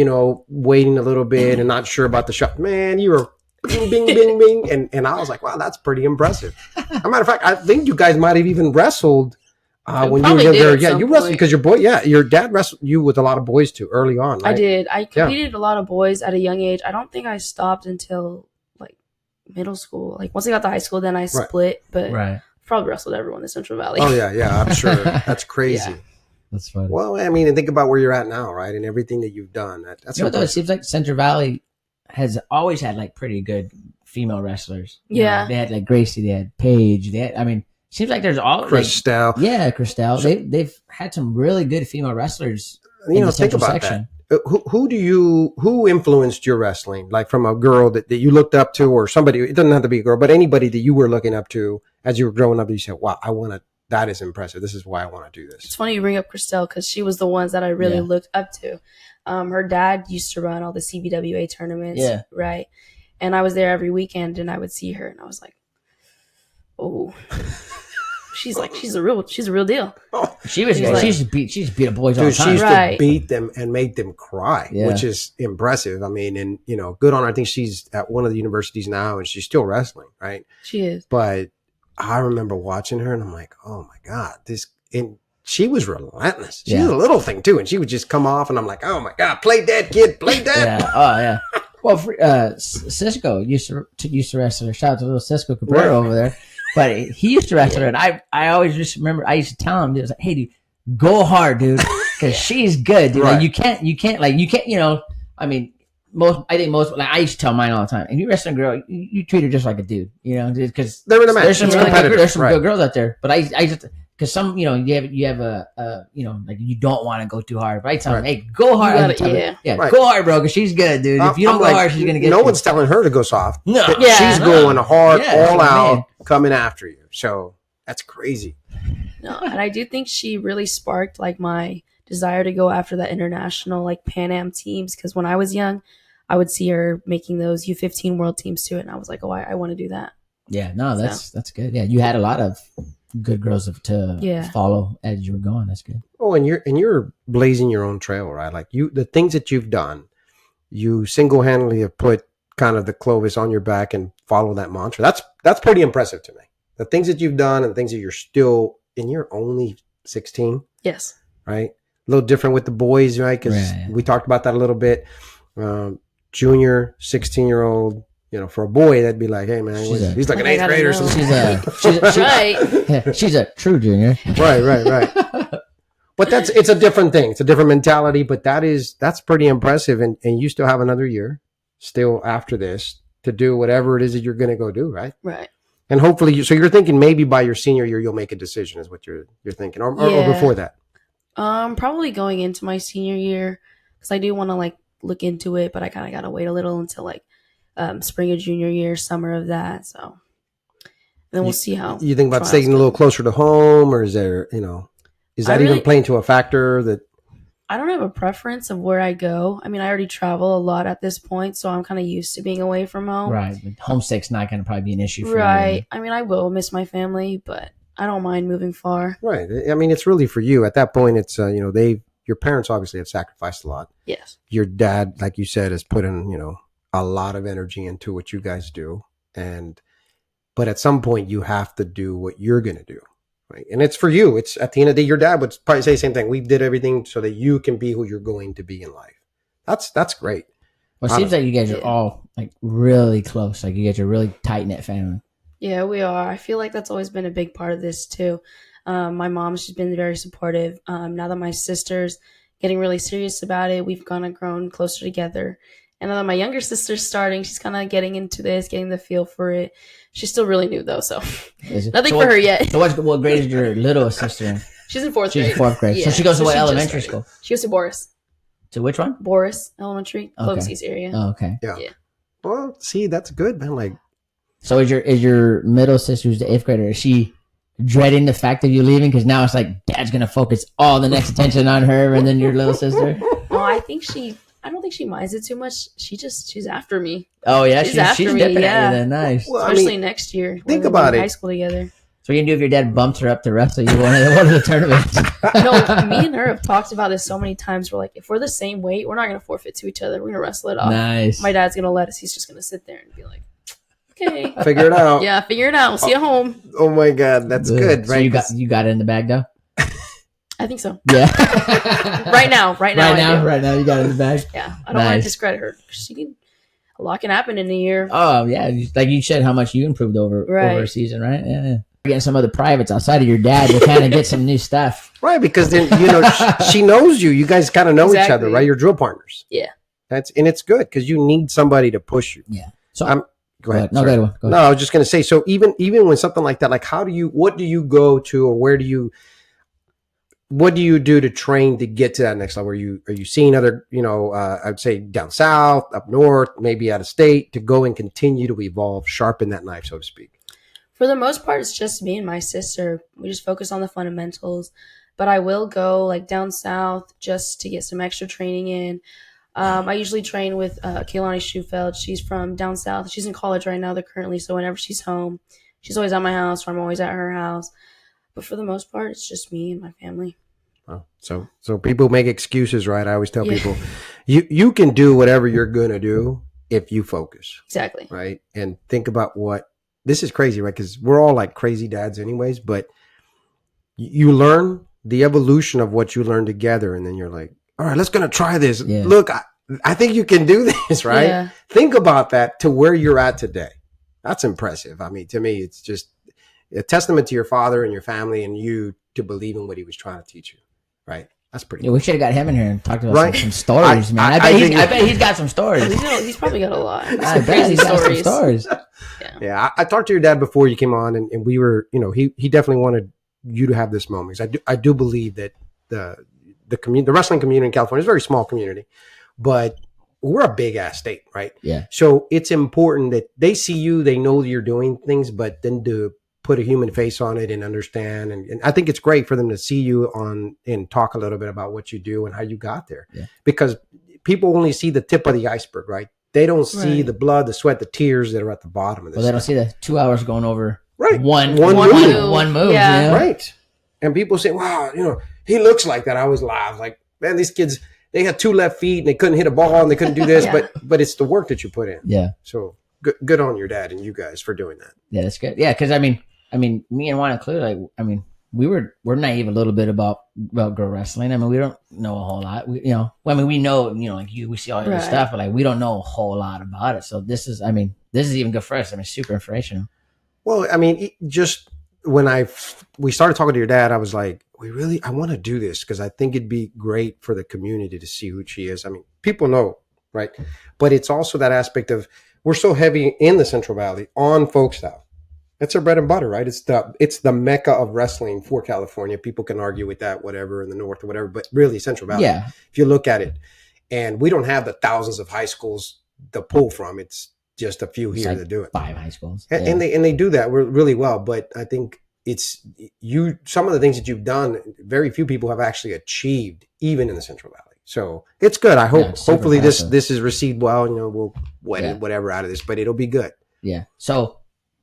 waiting a little bit and not sure about the shot. Man, you were bing, bing, bing, bing. And I was like, wow, that's pretty impressive. As a matter of fact, I think you guys might have even wrestled when you were probably did younger. at Yeah, some you wrestled point. because your dad wrestled you with a lot of boys too early on, right? I did. I competed a lot of boys at a young age. I don't think I stopped until like middle school. Like once I got to high school, then I split. But Right. probably wrestled everyone in the Central Valley. Oh yeah, I'm sure. That's crazy. Yeah. That's funny. Well, I mean, and think about where you're at now, right? And everything that you've done. That's Though it impressive. seems like Central Valley has always had like pretty good female wrestlers. Yeah. They had like Gracie, they had Paige, seems like there's all Christelle. yeah, Christelle. They've had some really good female wrestlers in the Think Central about section. that. Who influenced your wrestling? Like from a girl that you looked up to, or somebody? It doesn't have to be a girl, but anybody that you were looking up to as you were growing up. You said, "Wow, I want to. That is impressive. This is why I want to do It's this." funny you bring up Christelle because she was the ones that I really Yeah. looked up to. Her dad used to run all the CBWA tournaments. Yeah. Right. And I was there every weekend and I would see her and I was like, oh, she's a real deal. Oh, She was She's good. like- She just beat up boys all the dude, she time. used Right. to beat them and make them cry, Yeah. which is impressive. I mean, and good on her. I think she's at one of the universities now, and she's still wrestling, right? She is. But I remember watching her, and I'm like, oh my god, and she was relentless. She's a little thing too, and she would just come off, and I'm like, oh my god, play dead, kid, play dead. Yeah. Oh yeah. Well, Cisco used to wrestle her. Shout out to little Cisco Cabrera over there. But he used to wrestle her, and I always just remember I used to tell him, dude, I was like, hey, dude, go hard, dude, because she's good, dude. Right. Like, you can't. I mean, I used to tell mine all the time. If you wrestle a girl, you treat her just like a dude, because They're in a match. there's some It's really competitive, there's some right. good girls out there. But I just because some you have a like you don't want to go too hard. But I tell them, hey, go hard. You gotta- Right. Go hard, bro, because she's good, dude. If you don't I'm go like, hard, she's gonna get no you. one's telling her to go soft. No. Yeah. She's going hard, Yeah, that's all what I out, mean. coming after you. So that's crazy. No, and I do think she really sparked like my desire to go after that international like Pan Am teams, because when I was young, I would see her making those U15 world teams too, and I was like, oh, I want to do that. Yeah, no, that's good. Yeah, you had a lot of good girls to follow as you were going. That's good. Oh, and you're blazing your own trail, right? Like the things that you've done, you single-handedly have put kind of the Clovis on your back and follow that mantra. That's pretty impressive to me. The things that you've done and the things that you're still, and you're only 16, Yes. right? A little different with the boys, right? Because we talked about that a little bit. Junior, 16-year-old, for a boy, that'd be like, hey, man, he's like an eighth grader or something. She's a true junior. Right. But it's a different thing. It's a different mentality, but that's pretty impressive. And you still have another year still after this to do whatever it is that you're going to go do, right? Right. And hopefully, so you're thinking maybe by your senior year, you'll make a decision is what you're thinking, or before that. Probably going into my senior year, because I do want to like look into it, but I kind of got to wait a little until like spring of junior year, summer of that. So and then we'll see how. You think about staying a little closer to home, or is there, is that even playing to a factor that? I don't have a preference of where I go. I mean, I already travel a lot at this point, so I'm kind of used to being away from home. Right. But homesick's not going to probably be an issue for you. Right. I mean, I will miss my family, but I don't mind moving far. Right. I mean, it's really for you. At that point, it's, your parents obviously have sacrificed a lot. Yes. Your dad, like you said, has put in, a lot of energy into what you guys do. But at some point, you have to do what you're going to do. Right. And it's for you. It's at the end of the day, your dad would probably say the same thing. We did everything so that you can be who you're going to be in life. That's great. Well, it seems like you guys are all like really close. Like you guys are a really tight knit family. Yeah, we are. I feel like that's always been a big part of this too. My mom, she's been very supportive. Now that my sister's getting really serious about it, we've kind of grown closer together. And now that my younger sister's starting, she's kind of getting into this, getting the feel for it. She's still really new though, so nothing for her yet. So what grade is your little sister in? She's in fourth grade. She's in fourth grade. Yeah. So she goes to what she just elementary started. school? She goes to Boris. To which one? Boris Elementary, Okay. Clovis area. Oh, okay. Yeah. Yeah. Well, see, that's good, man. Like, So is your middle sister, who's the eighth grader, is she dreading the fact of you leaving? Because now it's like dad's gonna focus all the next attention on her, and then your little sister. No, I don't think she minds it too much. She's after me. Oh yeah, She's after she's me, dipping yeah. at you then. Nice. well, Especially next year. think when we're about in it. High school together. So what are you gonna do if your dad bumps her up to wrestle you one of the tournaments? No, me and her have talked about this so many times. We're like, if we're the same weight, we're not going to forfeit to each other. We're going to wrestle it off. Nice. My dad's going to let us. He's just going to sit there and be like, okay. figure it out. Yeah, figure it out. We'll see you at home. Oh my God, that's good, So right? you got it in the bag though. I think so. Yeah. Right now, I do. right now, you got it in the bag. Yeah, I don't want to Nice. discredit her. A lot can happen in a year. Oh yeah, like you said, how much you improved over a season, right? Yeah. Getting some other privates outside of your dad to kind of get some new stuff. Right, because then she knows you. You guys kind of know each other, Exactly. right? You're drill partners. Yeah. And it's good because you need somebody to push you. Yeah. So Go ahead. No, Sorry. go ahead. No, I was just going to say. So even when something like that, like what do you go to, or what do you do to train to get to that next level? Are you seeing other, I'd say down south, up north, maybe out of state, to go and continue to evolve, sharpen that knife, so to speak? For the most part, it's just me and my sister. We just focus on the fundamentals. But I will go like down south just to get some extra training in. I usually train with Kaylani Schufeld. She's from down south. She's in college right now. Currently, so whenever she's home, she's always at my house, or I'm always at her house. But for the most part, it's just me and my family. Well, so people make excuses, right? I always tell Yeah. people, you can do whatever you're gonna do if you focus, Exactly. right? And think about what this is crazy, right? Because we're all like crazy dads, anyways. But you learn the evolution of what you learn together, and then you're like, all right, let's gonna try this. Yeah. Look, I think you can do this, right? Yeah. Think about that to where you're at today. That's impressive. I mean, to me, it's just a testament to your father and your family and you to believe in what he was trying to teach you, right? That's pretty Yeah, we should have got him in here and talked about Right. some stories, man. I bet he's got some stories. He's probably got a lot. I bet he's got some stories. Yeah, I talked to your dad before you came on, and we were, he definitely wanted you to have this moment. 'Cause I do believe that the wrestling community in California is a very small community, but we're a big ass state, right? Yeah. So it's important that they see you, they know you're doing things, but then to put a human face on it and understand. And I think it's great for them to see you on and talk a little bit about what you do and how you got there. Yeah. Because people only see the tip of the iceberg, right? They don't see Right. the blood, the sweat, the tears that are at the bottom of this. Well, they don't see the 2 hours going over Right. one One move. Yeah. You know? Right. And people say, wow, he looks like that. I always laugh. Like, man, these kids, they had 2 left feet and they couldn't hit a ball and they couldn't do this, Yeah. but it's the work that you put in. Yeah. So good on your dad and you guys for doing that. Yeah, that's good. Yeah, because I mean, me and Juan included, we're naive a little bit about girl wrestling. I mean, we don't know a whole lot. We know, like we see all your Right. stuff, but like we don't know a whole lot about it. So this is even good for us. I mean, super inspirational. Well, I mean, just when we started talking to your dad, I was like, I want to do this because I think it'd be great for the community to see who she is. I mean, people know, right? But it's also that aspect of we're so heavy in the Central Valley on folk style. That's our bread and butter, right? It's the mecca of wrestling for California. People can argue with that, whatever, in the north or whatever, but really Central Valley. Yeah. If you look at it, and we don't have the thousands of high schools to pull from. It's just a few here like to do it. 5 high schools, and they do that really well. But I think it's some of the things that you've done, very few people have actually achieved, even in the Central Valley. So it's good. I hope, hopefully impressive. this is received well. We'll edit whatever out of this, but it'll be good. Yeah. So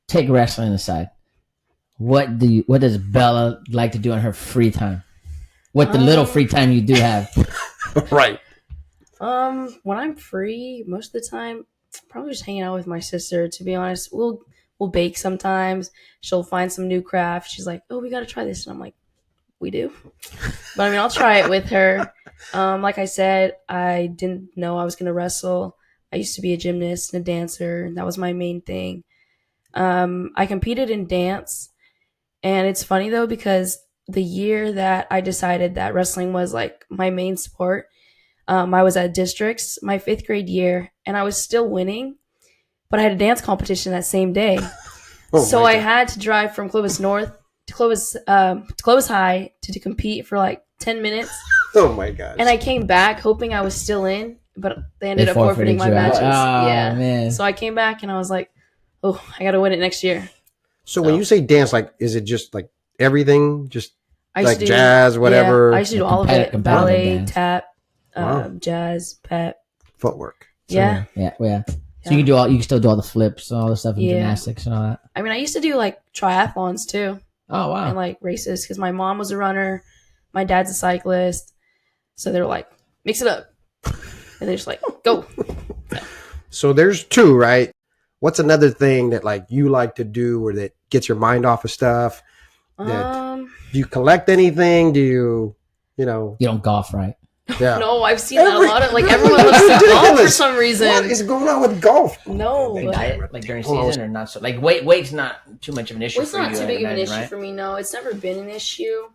take wrestling aside. What does Bella like to do in her free time? What the little free time you do have? Right. When I'm free, most of the time, probably just hanging out with my sister. To be honest, we'll bake sometimes. She'll find some new craft. She's like, "Oh, we got to try this," and I'm like, "We do." But I mean, I'll try it with her. Like I said, I didn't know I was gonna wrestle. I used to be a gymnast and a dancer. That was my main thing. I competed in dance, and it's funny though because the year that I decided that wrestling was like my main sport, I was at districts my 5th grade year, and I was still winning, but I had a dance competition that same day. So I had to drive from Clovis North to Clovis High to compete for like 10 minutes. Oh my gosh. And I came back hoping I was still in, but they ended up forfeiting my matches. Yeah. Man. So I came back and I was like, oh, I got to win it next year. So when you say dance, like, is it just like everything? Just I used like to do, jazz, whatever? Yeah, I used to do all of it. Competitive Ballet, dance. tap, Wow. jazz, pep. Footwork. Yeah. Yeah. So Yeah. you can still do all the flips and all the stuff in gymnastics and all that. I mean, I used to do like triathlons too. Oh wow. And like races because my mom was a runner, my dad's a cyclist, so they were like, mix it up, and they're just like, go. So there's 2, right? What's another thing that like you like to do or that gets your mind off of stuff? Do you collect anything? Do you You don't golf, right? Yeah. No, I've seen that a lot of like everyone loves to golf for some reason. What is going on with golf? No, Like during season or not? So like weight's not too much of an issue. it's for not you, too I big of an imagine, issue right? for me. No, it's never been an issue.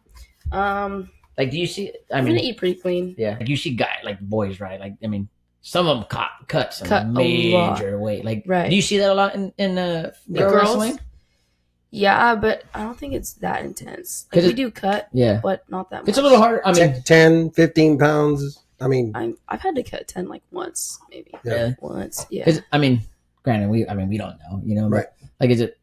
Like, do you see? I'm gonna eat pretty clean. Yeah. Like you see guys like boys, right? Like I mean, some of them cut some Cut a major weight. Like, Right. do you see that a lot in The girl girls? wrestling? Yeah, but I don't think it's that intense. Like 'Cause we do cut, Yeah, but not that much. it's a little harder. I mean, 10, 15 pounds. I mean, I've had to cut 10 like once, maybe. Yeah. Once, yeah. 'cause, I mean, granted, we don't know, but Right. like, is it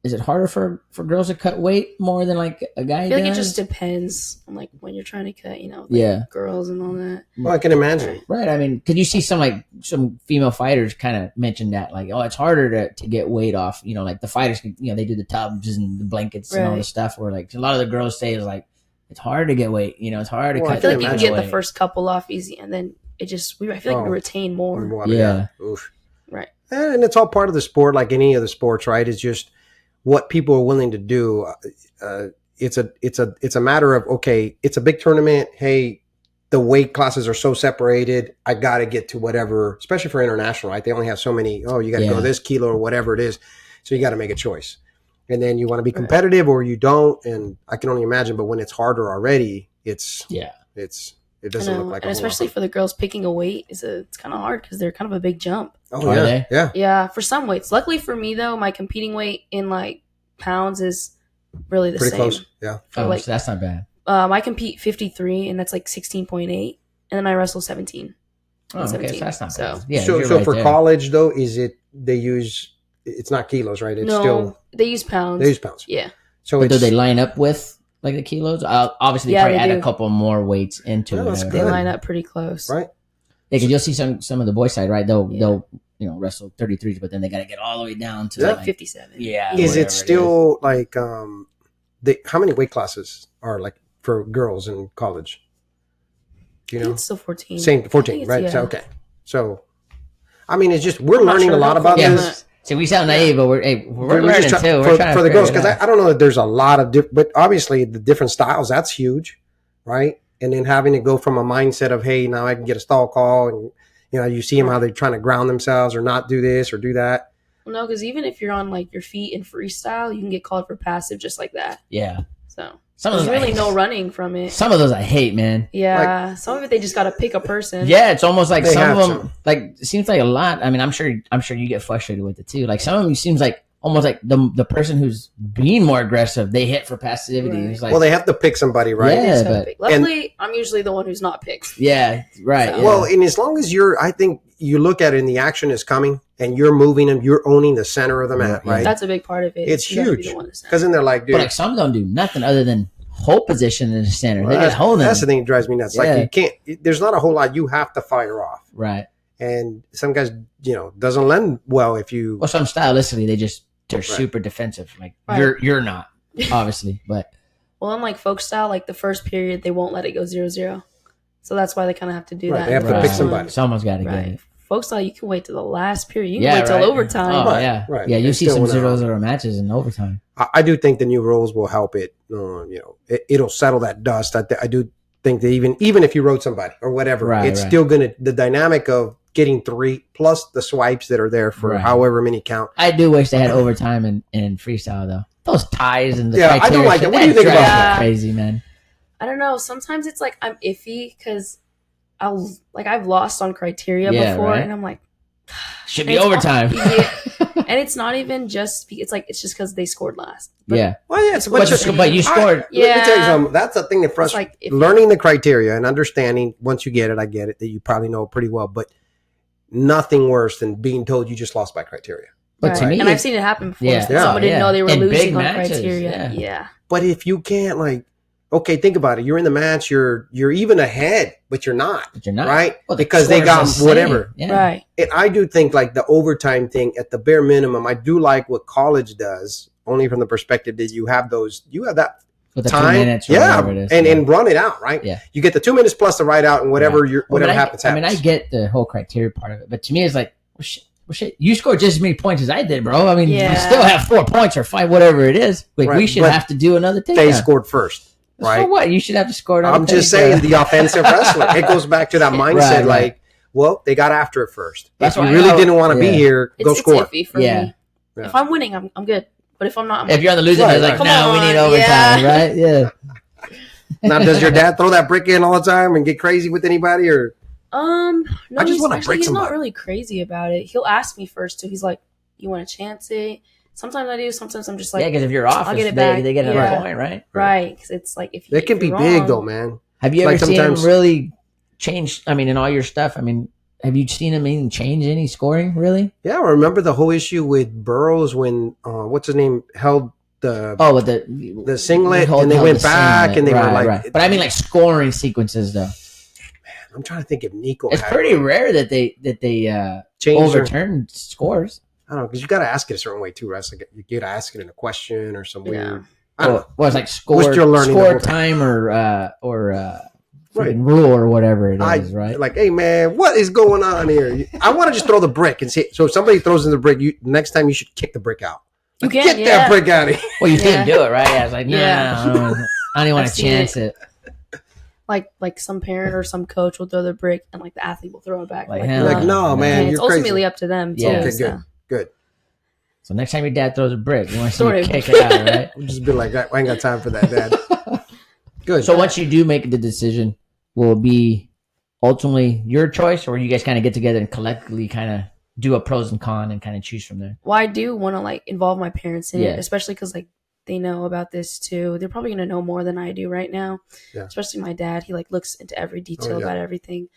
is it harder for girls to cut weight more than like a guy I feel does? like it just depends on like when you're trying to cut, like, Yeah. girls and all that. Well, I can imagine. Right. I mean, could you see some female fighters kind of mention that, like, oh, it's harder to get weight off. Like the fighters, they do the tubs and the blankets and all the stuff. Where like a lot of the girls say is like, it's hard to get weight. It's hard to cut. I feel like you can get weight. the first couple off easy, and then I feel like we retain more. Yeah. Oof. Right. And it's all part of the sport, like any other sports, right? It's just what people are willing to do. It's a matter of, okay, it's a big tournament. Hey, the weight classes are so separated. I got to get to whatever, especially for international, right? They only have so many. Oh, you got to go this kilo or whatever it is. So you got to make a choice. And then you want to be competitive or you don't. And I can only imagine, but when it's harder already, it doesn't look like. And especially for the girls, picking a weight it's kind of hard because they're kind of a big jump. Oh yeah, yeah. For some weights, luckily for me though, my competing weight in like pounds is really the pretty same. close. Yeah. So that's not bad. I compete 53, and that's like 16.8, and then I wrestle 17. Oh, okay, so that's not bad. Yeah. So for college though, it's not kilos, right? It's still they use pounds. They use pounds. Yeah. So do they line up with like the kilos? Obviously, they probably add a couple more weights into it. They line up pretty close, right? Yeah, because you'll see some of the boys' side, right? They'll wrestle 33s, but then they got to get all the way down to like 57. Yeah. Is it still like how many weight classes are like for girls in college? Do you know? It's still 14. Same 14, right? So, okay. So, I mean, it's just we're learning a lot about this. So we sound naive, but we're learning just too. For the girls, because I don't know that there's a lot of but obviously the different styles, that's huge, right? And then having to go from a mindset of, hey, now I can get a stall call, and you see them how they're trying to ground themselves or not do this or do that. Well, no, because even if you're on like your feet in freestyle, you can get called for passive just like that. Yeah. So there's really no running from it. Some of those I hate, man. Yeah, some of it they just got to pick a person. Yeah, it's almost like some of them, like it seems like a lot. I mean, I'm sure you get frustrated with it too. Like some of them seems like almost like the person who's being more aggressive, they hit for passivity. Right. It's like, well, they have to pick somebody, right? Yeah, luckily, I'm usually the one who's not picked. Yeah, right. So. Yeah. Well, and as long as I think you look at it and the action is coming and you're moving them, you're owning the center of the mat, right? That's a big part of it. It's huge because then they're like, dude. But like some don't do nothing other than hold position in the center. They just hold them. That's the thing that drives me nuts. Yeah. Like you can't. There's not a whole lot you have to fire off, right? And some guys, doesn't lend well if you. Well, some stylistically they're super defensive. Like you're not obviously, but unlike folk style, like the first period they won't let it go 0-0, so that's why they kind of have to do that. They have to pick somebody. Someone's got to get it. Folk style, you can wait till the last period. You can wait till overtime. Oh yeah, right. Yeah, you see some 0-0 matches in overtime. I do think the new rules will help it. It'll settle that dust. I do think that even if you wrote somebody or whatever, it's still gonna the dynamic of getting 3 plus the swipes that are there for however many count. I do wish they had overtime in freestyle though. Those ties and the criteria. I don't like it. What do you think about that? Crazy, man. I don't know. Sometimes it's like I'm iffy because I've lost on criteria before, and I'm like, should be overtime. And it's not even just it's just because they scored last. But, well, yeah, but you scored. Yeah, let me tell you something. That's the thing that frustrates. Learning the criteria and understanding. Once you get it, I get it that you probably know it pretty well. But nothing worse than being told you just lost by criteria. But to me, and I've seen it happen before. Someone didn't know they were losing on criteria. Yeah. But if you can't okay, think about it. You're in the match. You're even ahead, but you're not. Right? Well, because they got whatever. Yeah. Right. And I do think the overtime thing at the bare minimum. I do like what college does, only from the perspective that you have that with the time, 2 minutes, or whatever it is, and run it out, right? Yeah. You get the 2 minutes plus the ride out, and whatever happens. I mean, I get the whole criteria part of it, but to me, it's like, well, shit, you scored just as many points as I did, bro. I mean, you still have 4 points or 5, whatever it is. Like we should have to do another takedown. They scored first. Right. So what? You should have to score. I'm just saying the offensive wrestler. It goes back to that mindset. Right. Well, they got after it first. If you really didn't want to be here, go score. It's iffy for me. If I'm winning, I'm good. But if I'm not, if you're on the losing end, like, no, we need overtime, right? Yeah. Now, does your dad throw that brick in all the time and get crazy with anybody, or? No, I just want to break he's somebody. Not really crazy about it. He'll ask me first too. He's like, "You want to chance it?" Sometimes I do. Sometimes I'm just like, yeah, because if you're off, I'll get it back. They get another point, right? Right. Because it's like if it can be big though, man. Have you ever seen him really change? I mean, in all your stuff, I mean, have you seen him even change any scoring? Really? Yeah, I remember the whole issue with Burroughs when what's his name held With the singlet, and they held went the back, singlet. and they were like, right. But I mean, like scoring sequences, though. I'm trying to think if Nico. It's had pretty one. rare that they Change their- overturn scores. I don't know, because you got to ask it a certain way too, right? It's like you get to ask it in a question or some weird. I don't know. Well, it's like We're still learning the score whole time or Right. rule or whatever it is, right? Like, hey man, what is going on here? I want to just throw the brick and see. So if somebody throws in the brick, next time you should kick the brick out. You Like, can, get that brick out of here. Well, you didn't do it, right? I was like, no, Yeah. I don't even want I've to seen chance it. Like some parent or some coach will throw the brick and like the athlete will throw it back. Like, Like, hell Like, no. no, man, it's you're ultimately crazy. up to them too. Yeah. Okay, so. good. So next time your dad throws a brick, you want to see Throw you it. kick it out, right? We'll just be like, I ain't got time for that, Dad. Good. So once you do make the decision, will it be ultimately your choice, or you guys kind of get together and collectively kind of do a pros and cons and kind of choose from there? Well, I do want to like involve my parents in Yeah. it, especially because like they know about this too. They're probably gonna know more than I do right now. Yeah. Especially my dad. He like looks into every detail Oh, yeah. about everything.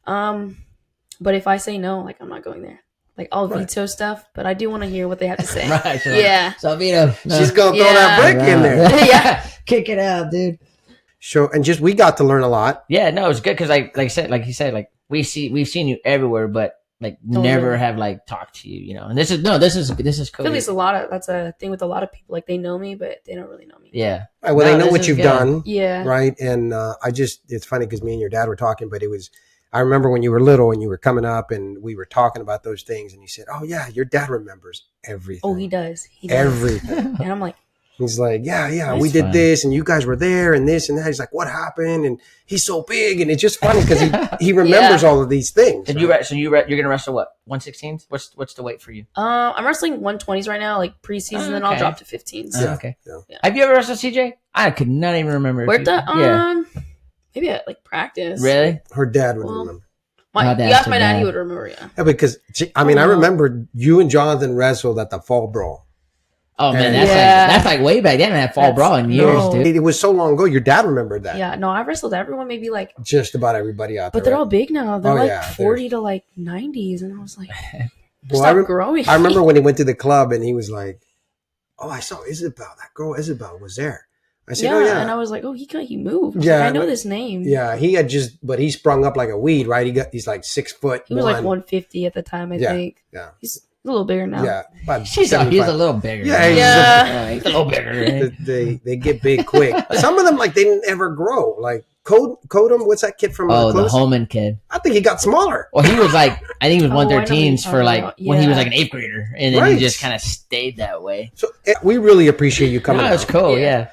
But if I say no, like I'm not going there. Like I'll Right. veto stuff, but I do want to hear what they have to say. Right. So, Yeah. So Vito, She's gonna throw Yeah. that brick in there. Yeah. Kick it out, dude. So and just we got to learn a lot. Yeah, no, it's good because like you said, like we've seen you everywhere, but like Don't never really. have like talked to you, you know. And this is I cool. feel it's that's a thing with a lot of people. Like they know me, but they don't really know me. Yeah. Well, No, they know this what is you've good. done, Yeah. right? And it's funny because me and your dad were talking, but I remember when you were little and you were coming up and we were talking about those things, and you said, "Oh yeah, your dad remembers everything." Oh, he does. He does. Everything. And I'm like, He's like, yeah, That's we did fun. this, and you guys were there, and this and that. He's like, what happened? And he's so big, and it's just funny because he remembers all of these things. Did right? you're gonna wrestle what 116s? What's the weight for you? I'm wrestling 120s right now, like preseason, then I'll Okay. drop to 15s. Yeah. Okay. Yeah. Have you ever wrestled CJ? I could not even remember. if Where'd you- the yeah. maybe at like practice. Really? Her dad would Well, remember. My You dad's asked so my dad, bad. he would remember. Yeah. Yeah, because I mean, I Oh. remember you and Jonathan wrestled at the Fall Brawl. Oh man, Yeah. that's like way back then. That fall That's- brawl in years, no. dude. It was so long ago. Your dad remembered that. Yeah. No, I've wrestled everyone. Maybe like, Just about everybody out there. but they're right? all big now. They're Oh, like yeah, 40 to like 90s, and I was like, Well, stop growing. I remember when he went to the club and he was like, "Oh, I saw Isabel. That girl Isabel was there." I said, yeah, "Oh yeah." and I was like, oh, he moved. Yeah, Like, I know but- this name. Yeah, he had but he sprung up like a weed, right? He's like 6 foot. He was like 150 at the time, I Yeah, think. yeah. He's a little bigger now. Yeah, about He's a 75. little bigger. Yeah, he's- Yeah. He's a little bigger. They get big quick. Some of them like they didn't ever grow. Like Kodum, what's that kid from? Oh, the Close? Holman kid. I think he got smaller. Well, he was like, I think he was Oh, I know what 113s you're for like talking when he was about. like an 8th grader, and then Right. he just kind of stayed that way. So we really appreciate you coming No, out. it's cool. Yeah. Yeah.